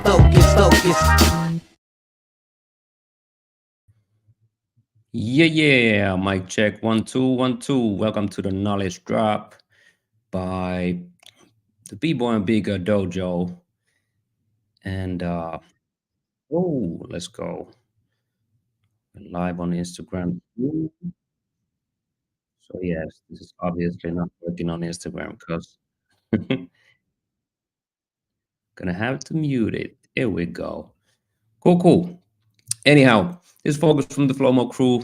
focus. Yeah. Mic check 1 2 1 2. Welcome to the Knowledge Drop by the B-Boy and Bigger Dojo. And let's go. We're live on Instagram. So yes, this is obviously not working on Instagram because gonna have to mute it. Here we go. Cool. Anyhow, this focus from the Flowmo crew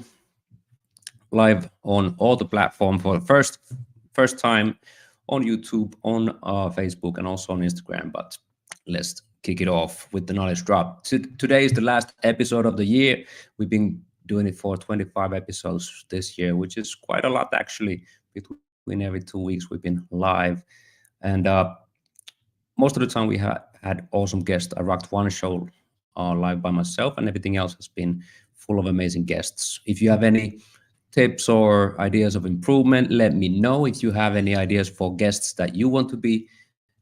live on all the platform for the first time on YouTube, on Facebook, and also on Instagram. But let's kick it off with the knowledge drop. Today is the last episode of the year. We've been doing it for 25 episodes this year, which is quite a lot actually. Between every 2 weeks, we've been live, and most of the time we had awesome guests. I rocked one show live by myself, and everything else has been full of amazing guests. If you have any tips or ideas of improvement, let me know. If you have any ideas for guests that you want to be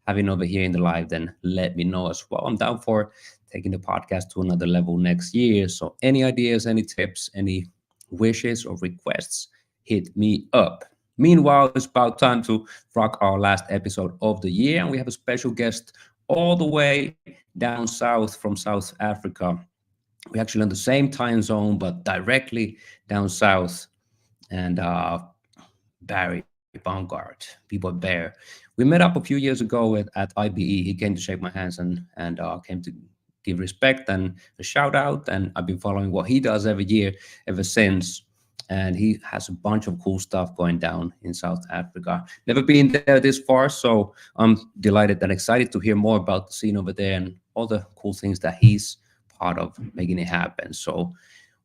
having over here in the live, then let me know as well. I'm down for taking the podcast to another level next year. So any ideas, any tips, any wishes or requests, hit me up. Meanwhile, it's about time to rock our last episode of the year, and we have a special guest all the way down south from South Africa. We're actually on the same time zone, but directly down south. And Barry Baumgart, B-Boy Bear. We met up a few years ago at IBE. He came to shake my hands and came to give respect and a shout out. And I've been following what he does every year ever since. And he has a bunch of cool stuff going down in South Africa. Never been there this far, so I'm delighted and excited to hear more about the scene over there and all the cool things that he's part of making it happen. So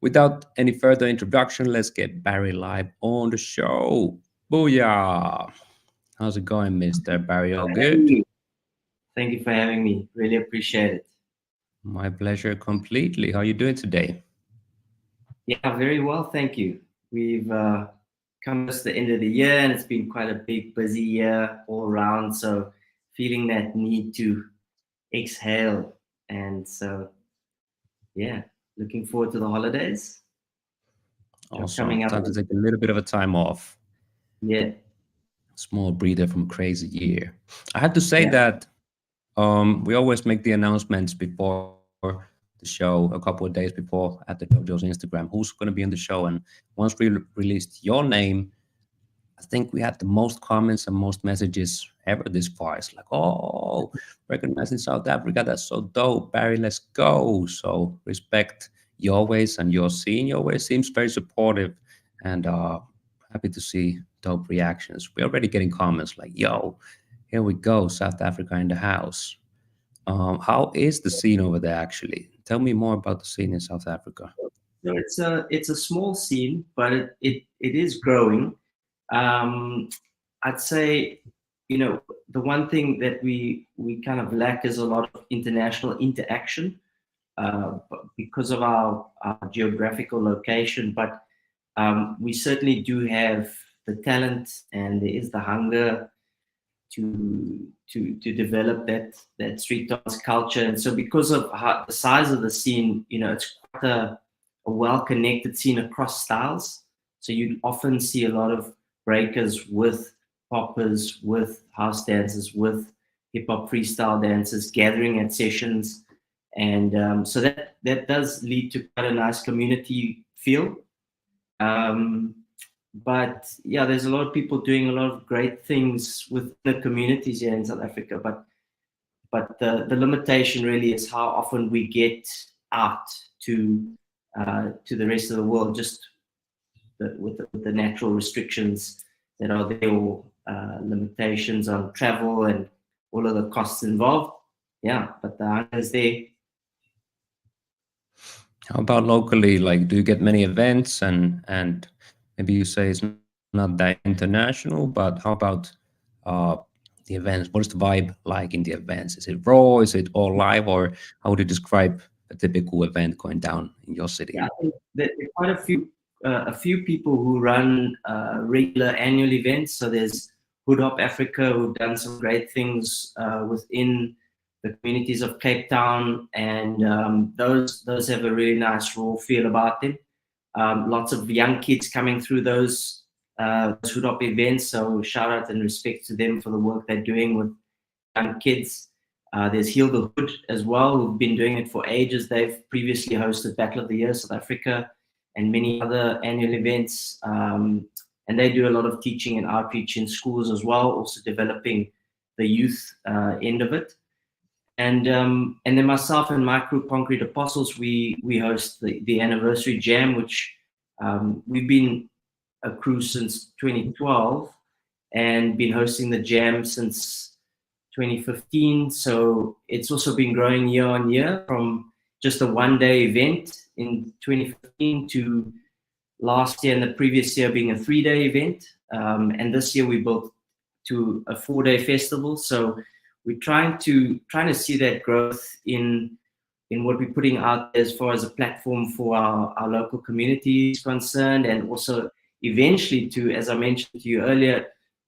without any further introduction, let's get Barry live on the show. Booyah! How's it going, Mr. Barry? All Thank good? you. Thank you for having me. Really appreciate it. My pleasure completely. How are you doing today? Yeah, very well. Thank you. We've come to the end of the year and it's been quite a big, busy year all around. So feeling that need to exhale. And so, yeah, looking forward to the holidays. Awesome. Coming up. Time to take a little bit of a time off. Yeah. Small breather from a crazy year. I have to say Yeah. that we always make the announcements before the show, a couple of days before at the Dojo's Instagram, who's going to be on the show. And once we released your name, I think we had the most comments and most messages ever this far. It's like, oh, recognized in South Africa. That's so dope. Barry, let's go. So respect your ways and your scene. Your way seems very supportive and happy to see dope reactions. We're already getting comments like, yo, here we go, South Africa in the house. How is the scene over there actually? Tell me more about the scene in South Africa. So it's a small scene, but it is growing. Um, I'd say, the one thing that we kind of lack is a lot of international interaction because of our geographical location. But we certainly do have the talent, and there is the hunger to develop that street dance culture. And so, because of the size of the scene, it's quite a well-connected scene across styles. So you often see a lot of breakers with poppers, with house dancers, with hip hop freestyle dancers gathering at sessions, and so that does lead to quite a nice community feel. Um, but yeah, there's a lot of people doing a lot of great things with the communities here in South Africa. But the limitation really is how often we get out to the rest of the world, just with the natural restrictions that are there, or limitations on travel and all of the costs involved. Yeah, but the hunger is there. How about locally? Like, do you get many events and maybe you say it's not that international, but how about uh, the events? What is the vibe like in the events? Is it raw? Is it all live? Or how would you describe a typical event going down in your city? Yeah, I think there are quite a few people who run regular annual events. So there's Hood Hop Africa, who've done some great things within the communities of Cape Town, and those have a really nice raw feel about them. Lots of young kids coming through those Hood Hop events, so shout out and respect to them for the work they're doing with young kids. There's Heal the Hood as well, who've been doing it for ages. They've previously hosted Battle of the Year South Africa and many other annual events, and they do a lot of teaching and outreach in schools as well, also developing the youth end of it. And then myself and my crew, Concrete Apostles, we host the anniversary jam, which we've been a crew since 2012 and been hosting the jam since 2015. So it's also been growing year on year, from just a one-day event in 2015 to last year and the previous year being a 3-day event. And this year we built to a 4-day festival. So we're trying to see that growth in what we're putting out there as far as a platform for our local community is concerned, and also eventually to, as I mentioned to you earlier,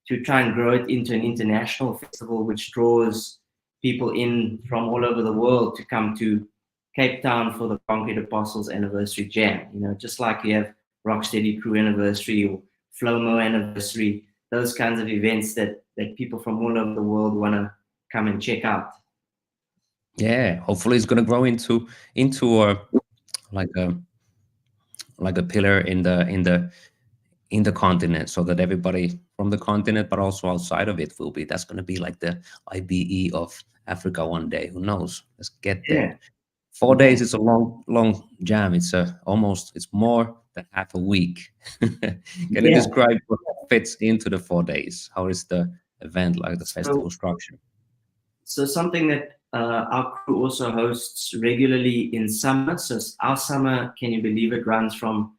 to try and grow it into an international festival which draws people in from all over the world to come to Cape Town for the Concrete Apostles Anniversary Jam. You know, just like you have Rocksteady Crew Anniversary or Flomo Anniversary, those kinds of events that people from all over the world want to come and check out. Yeah, hopefully it's going to grow into like a pillar in the continent, so that everybody from the continent but also outside of it will be. That's going to be like the IBE of Africa one day. Who knows? Let's get there. Yeah. 4 days is a long jam. It's it's more than half a week. Can you describe what fits into the 4 days? How is the event, like the festival structure? So something that our crew also hosts regularly in summer. So our summer, can you believe it, runs from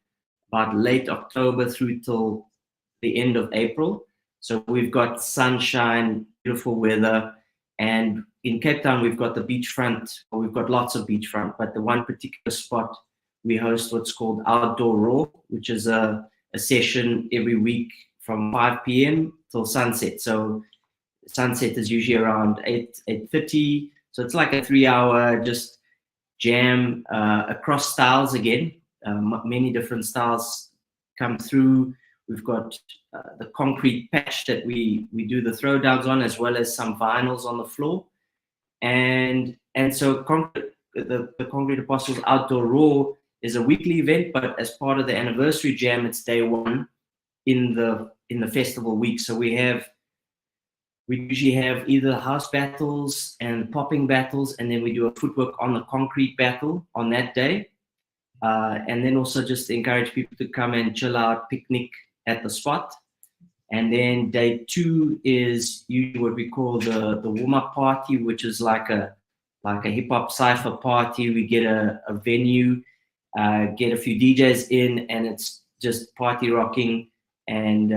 about late October through till the end of April. So we've got sunshine, beautiful weather, and in Cape Town we've got the beachfront. We've got lots of beachfront, but the one particular spot we host what's called Outdoor Raw, which is a session every week from 5 p.m. till sunset. So sunset is usually around 8:30. So it's like a 3-hour just jam across styles again. Many different styles come through. We've got the concrete patch that we do the throwdowns on, as well as some vinyls on the floor. And so the Concrete Apostles Outdoor Raw is a weekly event, but as part of the anniversary jam, it's day one in the festival week. So we usually have either house battles and popping battles, and then we do a footwork on the concrete battle on that day. And then also just encourage people to come and chill out, picnic at the spot. And then day two is usually what we call the warm-up party, which is like a hip-hop cypher party. We get a venue, get a few DJs in, and it's just party rocking, and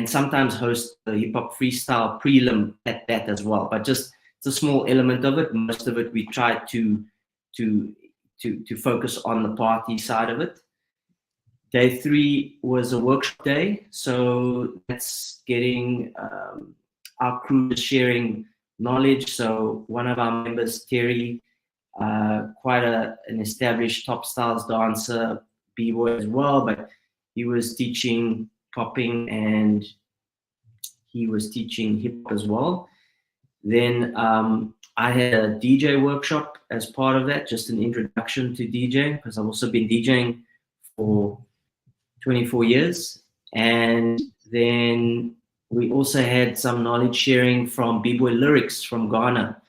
sometimes host the hip-hop freestyle prelim at that as well. But just it's a small element of it. Most of it we try to focus on the party side of it. Day three was a workshop day, so that's getting our crew sharing knowledge. So one of our members, Terry, quite an established top styles dancer, b-boy as well, but he was teaching popping and he was teaching hip hop as well. Then I had a DJ workshop as part of that, just an introduction to DJing, because I've also been DJing for 24 years. And then we also had some knowledge sharing from B-Boy Lyrics from Ghana,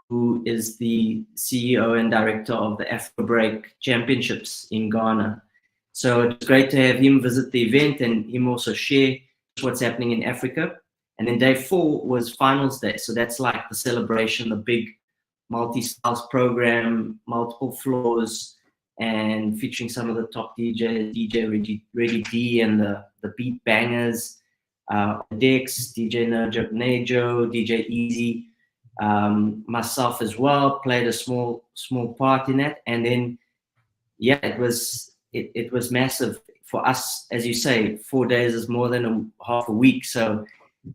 who is the CEO and director of the Afro Break Championships in Ghana. So it's great to have him visit the event and him also share what's happening in Africa. And then day four was finals day. So that's like the celebration, the big multi-styles program, multiple floors, and featuring some of the top DJs, DJ Reggie D and the Beat Bangers, Dex, DJ Nejo, DJ Easy, myself as well, played a small part in that. And then, yeah, it was massive for us. As you say, 4 days is more than half a week. So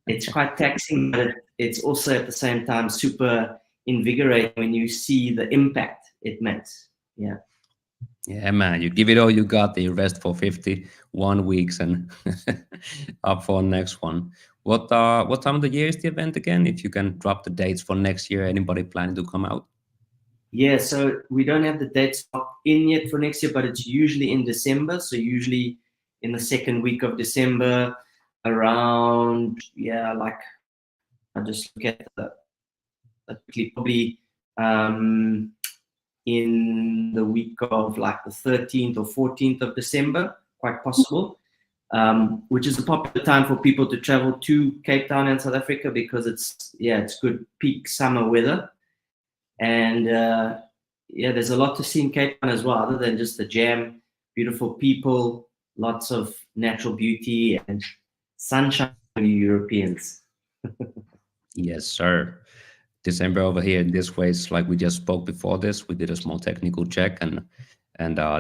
it's quite taxing, but it's also at the same time super invigorating when you see the impact it makes. Yeah. Yeah, man, you give it all you got, then you rest for 51 weeks and up for next one. What time of the year is the event again? If you can drop the dates for next year, anybody planning to come out? Yeah, so we don't have the dates locked in yet for next year, but it's usually in December. So usually in the second week of December, around, yeah, like I just look at probably in the week of like the 13th or 14th of December, quite possible, which is a popular time for people to travel to Cape Town and South Africa because it's good peak summer weather. And there's a lot to see in Cape Town as well, other than just the jam, beautiful people, lots of natural beauty and sunshine for you Europeans. Yes, sir. December over here in this way, it's like we just spoke before this. We did a small technical check, and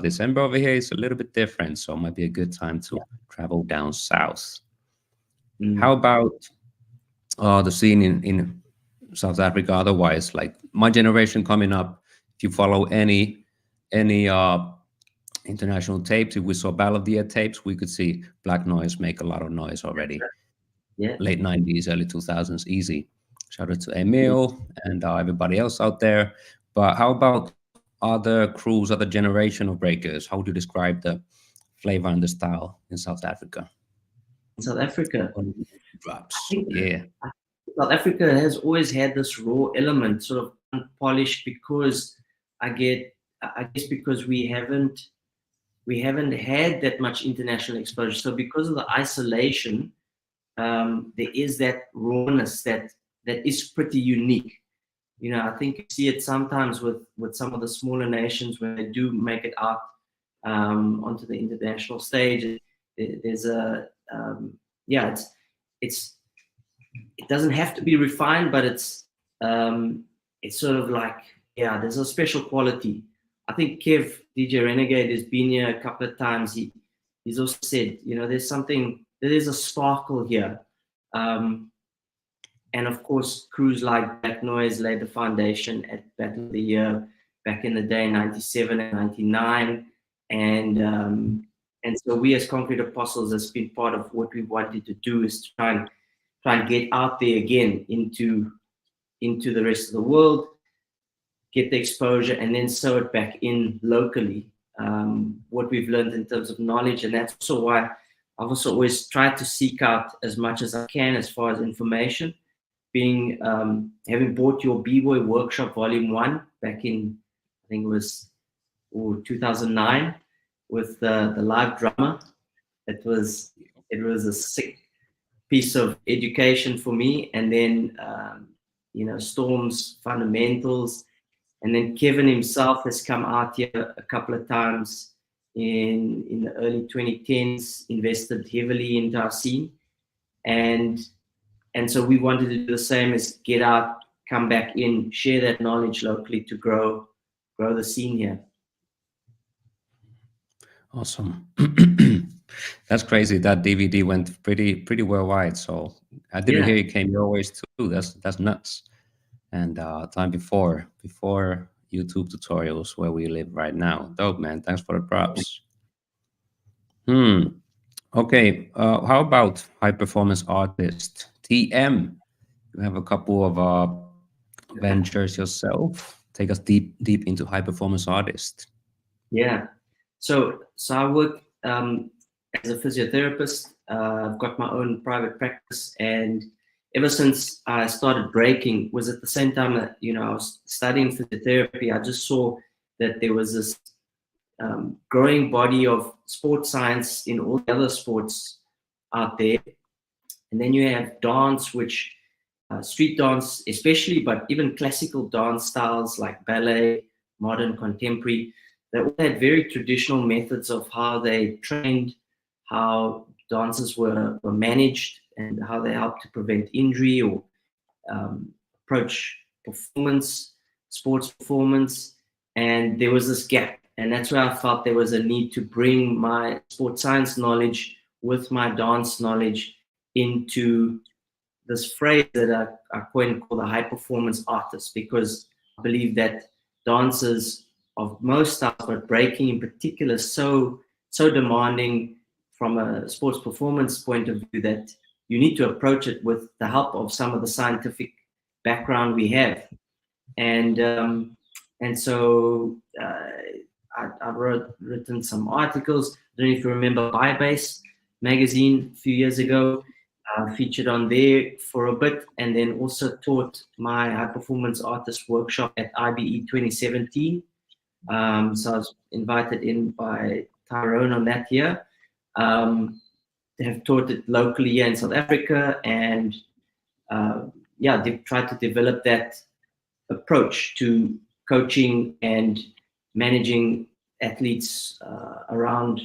December over here is a little bit different, so it might be a good time to travel down south. How about the scene in South Africa? Otherwise, like my generation coming up, if you follow any international tapes, if we saw Battle of the Year tapes, we could see Black Noise make a lot of noise already. Yeah. Late 90s, early 2000s, easy. Shout out to Emil and everybody else out there. But how about other crews, other generation of breakers? How would you describe the flavor and the style in South Africa? In South Africa, Drops. Yeah. South Africa has always had this raw element, sort of unpolished, because I guess because we haven't had that much international exposure. So because of the isolation, there is that rawness that is pretty unique. You know, I think you see it sometimes with some of the smaller nations when they do make it out onto the international stage. There's a it doesn't have to be refined, but it's sort of like, there's a special quality. I think Kev, DJ Renegade, has been here a couple of times. He's also said, you know, there's a sparkle here. And of course, crews like Black Noise laid the foundation at Battle of the Year back in the day, 97 and 99. And so we as Concrete Apostles has been part of what we wanted to do, is to try and get out there again into the rest of the world, get the exposure, and then sew it back in locally, what we've learned in terms of knowledge. And that's also why I've also always tried to seek out as much as I can as far as information. Having bought your B-Boy Workshop Volume 1 back in, I think it was 2009, with the live drummer. It was a sick piece of education for me. And then, Storm's fundamentals. And then Kevin himself has come out here a couple of times in the early 2010s, invested heavily into our scene. And so we wanted to do the same, as get out, come back in, share that knowledge locally to grow the scene here. Awesome. That's crazy. That DVD went pretty worldwide. So I didn't hear it came your ways too. That's nuts. And time before YouTube tutorials where we live right now. Dope, man. Thanks for the props. Okay. How about high performance artist TM? You have a couple of ventures yourself. Take us deep into high performance artist. Yeah. So I work as a physiotherapist. I've got my own private practice, and ever since I started breaking was at the same time that, I was studying physiotherapy. I just saw that there was this growing body of sports science in all the other sports out there. And then you have dance, which street dance especially, but even classical dance styles like ballet, modern, contemporary, they all had very traditional methods of how they trained, how dancers were managed, and how they helped to prevent injury or approach sports performance. And there was this gap. And that's where I felt there was a need to bring my sports science knowledge with my dance knowledge into this phrase that I coined called a high performance artist, because I believe that dancers of most styles, but breaking in particular, is so demanding from a sports performance point of view that you need to approach it with the help of some of the scientific background we have. And so I've written some articles. I don't know if you remember Biobase magazine a few years ago. Featured on there for a bit, and then also taught my high performance artist workshop at IBE 2017. So I was invited in by Tyrone on that year. They have taught it locally here in South Africa, and they've tried to develop that approach to coaching and managing athletes around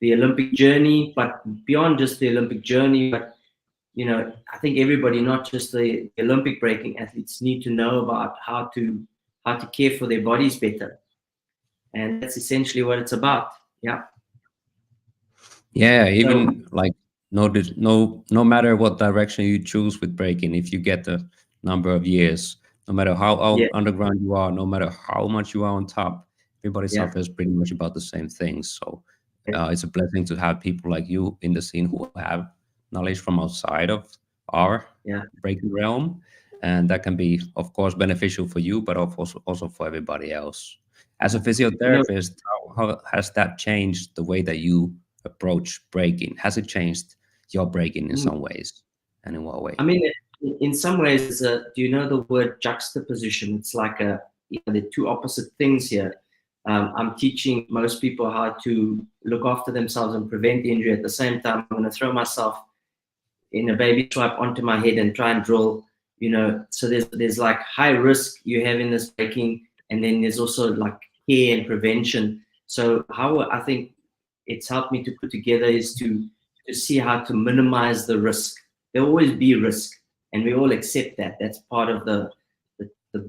the Olympic journey, but beyond just the Olympic journey. But I think everybody, not just the Olympic breaking athletes, need to know about how to care for their bodies better, and that's essentially what it's about. Yeah. Yeah, even like no matter what direction you choose with breaking, if you get the number of years, no matter how underground you are, no matter how much you are on top, everybody suffers pretty much about the same things. So it's a blessing to have people like you in the scene who have knowledge from outside of our breaking realm, and that can be, of course, beneficial for you, but also for everybody else. As a physiotherapist, how has that changed the way that you approach breaking? Has it changed your breaking in some ways, and in what way? I mean, in some ways, do you know the word juxtaposition? It's like the two opposite things here. I'm teaching most people how to look after themselves and prevent injury. At the same time, I'm going to throw myself in a baby swipe onto my head and try and drill. So there's like high risk you have in this breaking, and then there's also like care and prevention. So how I think it's helped me to put together is to see how to minimize the risk. There'll always be risk, and we all accept that. That's part of the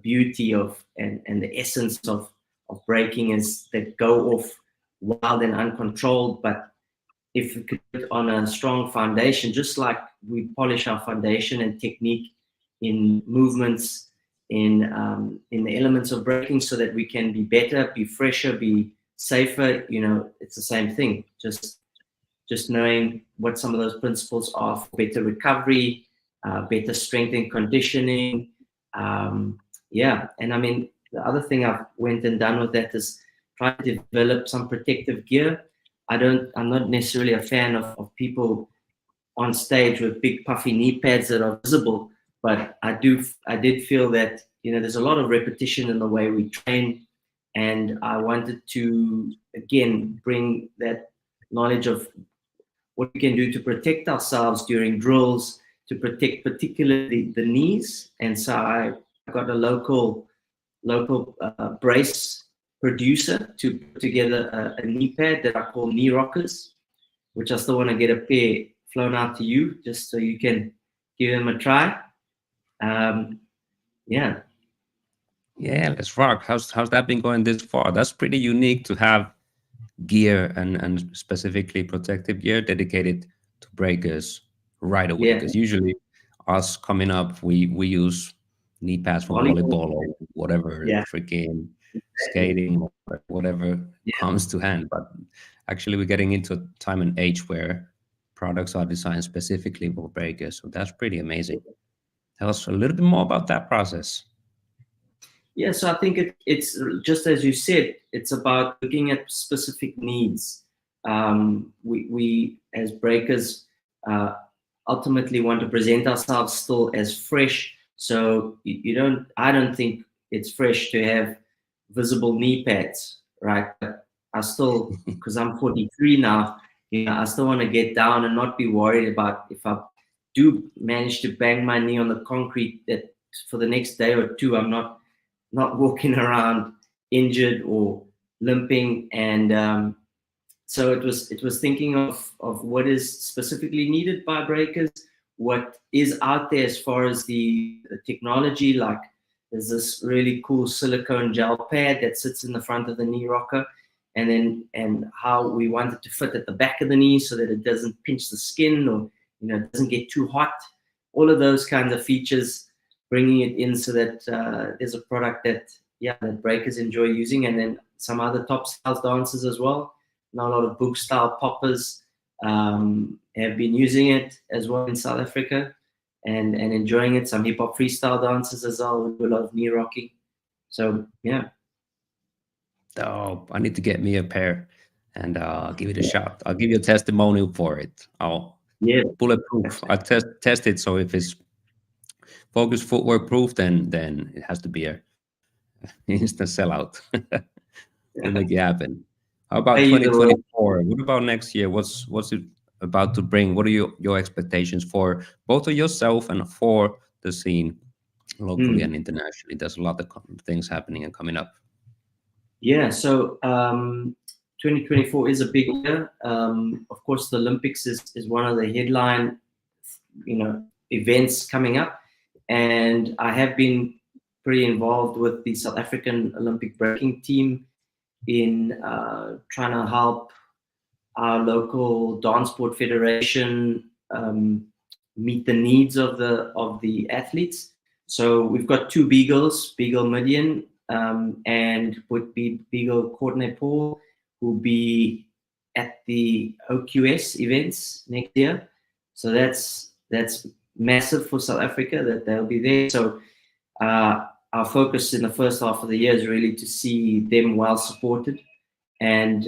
beauty of and the essence of breaking, is that go off wild and uncontrolled. But if we could put on a strong foundation, just like we polish our foundation and technique in movements, in the elements of breaking, so that we can be better, be fresher, be safer, it's the same thing. Just knowing what some of those principles are for better recovery, better strength and conditioning. And I mean, the other thing I've went and done with that is try to develop some protective gear. I'm not necessarily a fan of people on stage with big puffy knee pads that are visible, but I did feel that, there's a lot of repetition in the way we train. And I wanted to, again, bring that knowledge of what we can do to protect ourselves during drills, to protect particularly the knees. And so I got a local brace producer to put together a knee pad that I call knee rockers, which I still want to get a pair flown out to you, just so you can give them a try. Yeah, let's rock. How's that been going this far? That's pretty unique to have gear and specifically protective gear dedicated to breakers right away. Because usually us coming up, we use knee pads from volleyball or whatever, freaking skating or whatever comes to hand. But actually we're getting into a time and age where products are designed specifically for breakers. So that's pretty amazing. Tell us a little bit more about that process. Yeah, so I think it's just as you said, it's about looking at specific needs. We as breakers ultimately want to present ourselves still as fresh. So I don't think it's fresh to have visible knee pads, right? But I still, because I'm 43 now, I still want to get down and not be worried about if I do manage to bang my knee on the concrete, that for the next day or two, I'm not walking around injured or limping. And so it was thinking of what is specifically needed by breakers, what is out there as far as the technology. Like there's this really cool silicone gel pad that sits in the front of the knee rocker, and how we want it to fit at the back of the knee so that it doesn't pinch the skin, or it doesn't get too hot, all of those kinds of features, bringing it in so that there's a product that breakers enjoy using, and then some other top styles dancers as well. Now a lot of book style poppers have been using it as well in South Africa and enjoying it. Some hip hop freestyle dancers as well, who do a lot of knee rocking. So yeah. Oh, I need to get me a pair and give it a shot. I'll give you a testimonial for it. I'll bulletproof. I test it. So if it's focus footwear proof, then it has to be a instant sellout to make it happen. How about 2024? What about next year? What's it about to bring? What are your expectations for both of yourself and for the scene locally and internationally? There's a lot of things happening and coming up. Yeah, so 2024 is a big year. Of course, the Olympics is one of the headline, events coming up, and I have been pretty involved with the South African Olympic breaking team in trying to help our local dance sport federation meet the needs of the athletes. So we've got two Beagles, Beagle Midian and would be Beagle Courtney Paul, who will be at the OQS events next year. So that's massive for South Africa that they'll be there. So our focus in the first half of the year is really to see them well supported. And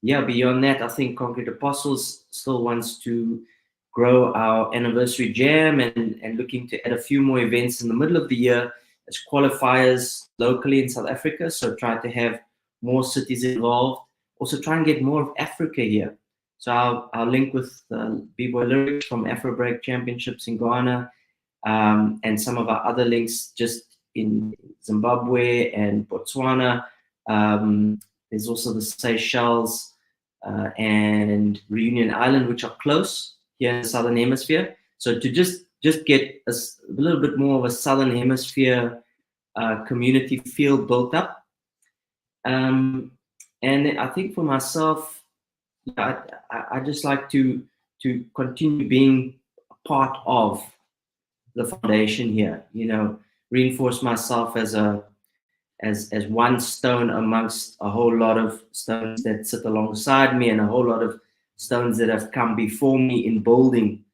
beyond that, I think Concrete Apostles still wants to grow our anniversary jam and looking to add a few more events in the middle of the year as qualifiers locally in South Africa. So try to have more cities involved. Also try and get more of Africa here. So I'll link with B-Boy Lyrics from Afro Break Championships in Ghana, and some of our other links just in Zimbabwe and Botswana. There's also the Seychelles and Reunion Island, which are close here in the Southern Hemisphere. So to just get a little bit more of a Southern Hemisphere community feel built up. And I think for myself, I just like to continue being a part of the foundation here, reinforce myself as one stone amongst a whole lot of stones that sit alongside me and a whole lot of stones that have come before me in building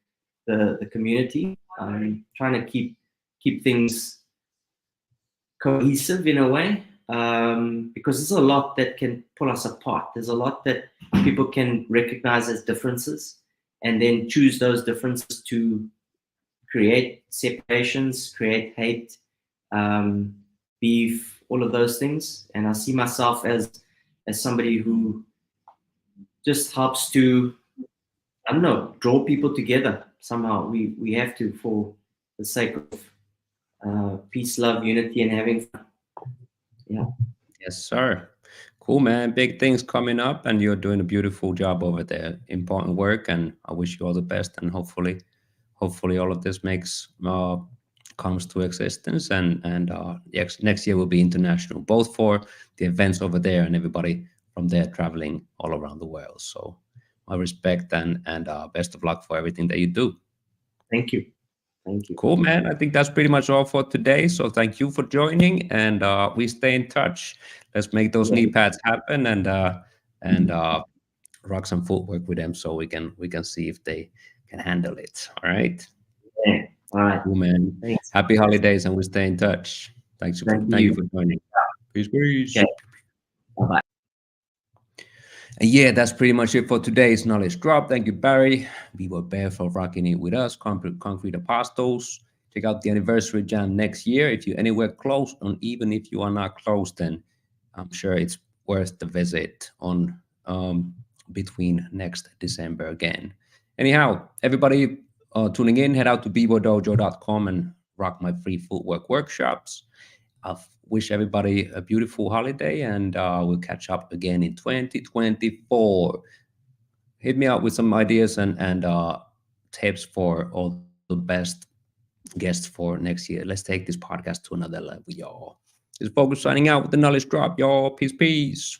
the community. Trying to keep things cohesive in a way, because there's a lot that can pull us apart. There's a lot that people can recognize as differences and then choose those differences to create separations, create hate, beef, all of those things. And I see myself as somebody who just helps to, draw people together somehow. We have to, for the sake of peace, love, unity, and having fun. Yeah. Yes, sir. Cool, man. Big things coming up, and you're doing a beautiful job over there. Important work, and I wish you all the best. And hopefully all of this comes to existence. And next year will be international, both for the events over there and everybody from there traveling all around the world. So my respect and best of luck for everything that you do. Thank you. Thank you. Cool, man. I think that's pretty much all for today. So thank you for joining, and we stay in touch. Let's make those knee pads happen and rock some footwork with them so we can see if they can handle it. All right. Yeah. All right. Cool, man. Thanks. Happy holidays, and we stay in touch. Thank you for joining. Peace, peace. Okay. Bye-bye. And yeah, that's pretty much it for today's knowledge drop. Thank you, Barry. We were Bear for rocking it with us, Concrete Apostles. Check out the anniversary jam next year. If you're anywhere close, and even if you are not close, then I'm sure it's worth the visit on between next December again. Anyhow, everybody tuning in, head out to bboydojo.com and rock my free footwork workshops. I wish everybody a beautiful holiday, and we'll catch up again in 2024. Hit me up with some ideas and tips for all the best guests for next year. Let's take this podcast to another level, y'all. This is Focus signing out with the knowledge drop, y'all. Peace, peace.